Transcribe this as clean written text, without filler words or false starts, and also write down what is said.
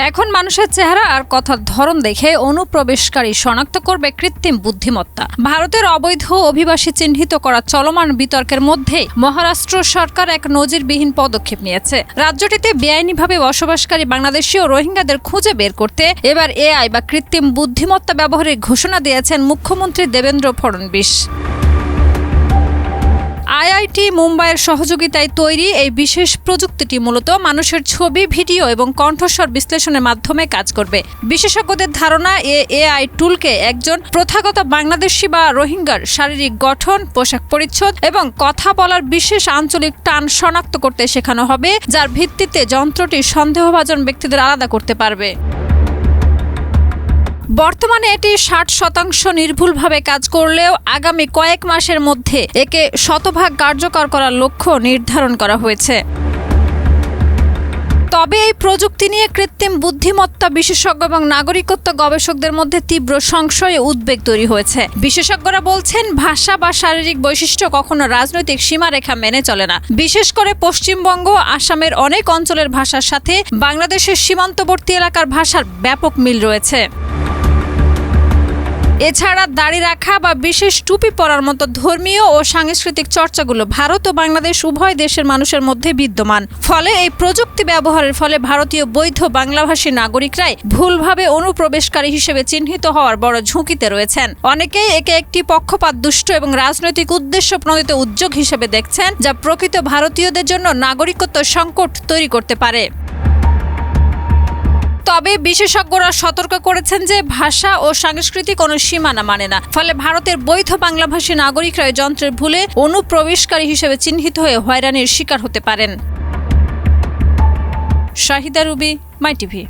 এখন মানুষের চেহারা আর কথার ধরন দেখে অনুপ্রবেশকারী শনাক্ত করবে কৃত্রিম বুদ্ধিমত্তা। ভারতের অবৈধ অভিবাসী চিহ্নিত করা চলমান বিতর্কের মধ্যে মহারাষ্ট্র সরকার এক নজিরবিহীন পদক্ষেপ নিয়েছে। রাজ্যটিতে বেআইনিভাবে বসবাসকারী বাংলাদেশি ও রোহিঙ্গাদের খুঁজে বের করতে এবার এআই বা কৃত্রিম বুদ্ধিমত্তা ব্যবহারের ঘোষণা দিয়েছেন মুখ্যমন্ত্রী দেবেন্দ্র ফড়নবিস। আইআইটি মুম্বাইয়ের সহযোগিতায় তৈরি এই বিশেষ প্রযুক্তিটি মূলত মানুষের ছবি, ভিডিও এবং কণ্ঠস্বর বিশ্লেষণের মাধ্যমে কাজ করবে। বিশেষজ্ঞদের ধারণা, এআই টুলকে একজন প্রথাগত বাংলাদেশি বা রোহিঙ্গার শারীরিক গঠন, পোশাক পরিচ্ছদ এবং কথা বলার বিশেষ আঞ্চলিক টান শনাক্ত করতে শেখানো হবে, যার ভিত্তিতে যন্ত্রটি সন্দেহভাজন ব্যক্তিদের আলাদা করতে পারবে। বর্তমানে এটি 60% নির্ভুলভাবে কাজ করলেও আগামী কয়েক মাসের মধ্যে একে 100% কার্যকর করার লক্ষ্য নির্ধারণ করা হয়েছে। তবে এই প্রযুক্তি নিয়ে কৃত্রিম বুদ্ধিমত্তা বিশেষজ্ঞ এবং নাগরিকত্ব গবেষকদের মধ্যে তীব্র সংশয় ও উদ্বেগ তৈরি হয়েছে। বিশেষজ্ঞরা বলছেন, ভাষা বা শারীরিক বৈশিষ্ট্য কখনো রাজনৈতিক সীমারেখা মেনে চলে না। বিশেষ করে পশ্চিমবঙ্গ, আসামের অনেক অঞ্চলের ভাষার সাথে বাংলাদেশের সীমান্তবর্তী এলাকার ভাষার ব্যাপক মিল রয়েছে। এছাড়া দাড়ি রাখা বা বিশেষ টুপি পরার মতো ধর্মীয় ও সাংস্কৃতিক চর্চাগুলো ভারত ও বাংলাদেশ উভয় দেশের মানুষের মধ্যে বিদ্যমান। ফলে এই প্রযুক্তি ব্যবহারের ফলে ভারতীয় বৈধ বাংলাভাষী নাগরিকরাই ভুলভাবে অনুপ্রবেশকারী হিসেবে চিহ্নিত হওয়ার বড় ঝুঁকিতে রয়েছেন। অনেকেই একে একটি পক্ষপাত দুষ্ট এবং রাজনৈতিক উদ্দেশ্য প্রণোদিত উদ্যোগ হিসেবে দেখছেন, যা প্রকৃত ভারতীয়দের জন্য নাগরিকত্ব সংকট তৈরি করতে পারে। তবে বিশেষজ্ঞরা সতর্ক করেছেন যে ভাষা ও সংস্কৃতি কোনো সীমানা মানে না। ফলে ভারতের বৈধ বাংলাভাষী নাগরিকরা যন্ত্রের ভুলে অনুপ্রবেশকারী হিসেবে চিহ্নিত হয়ে হয়রানির শিকার হতে পারেন। শাহিদা রুবি, মাই টিভি।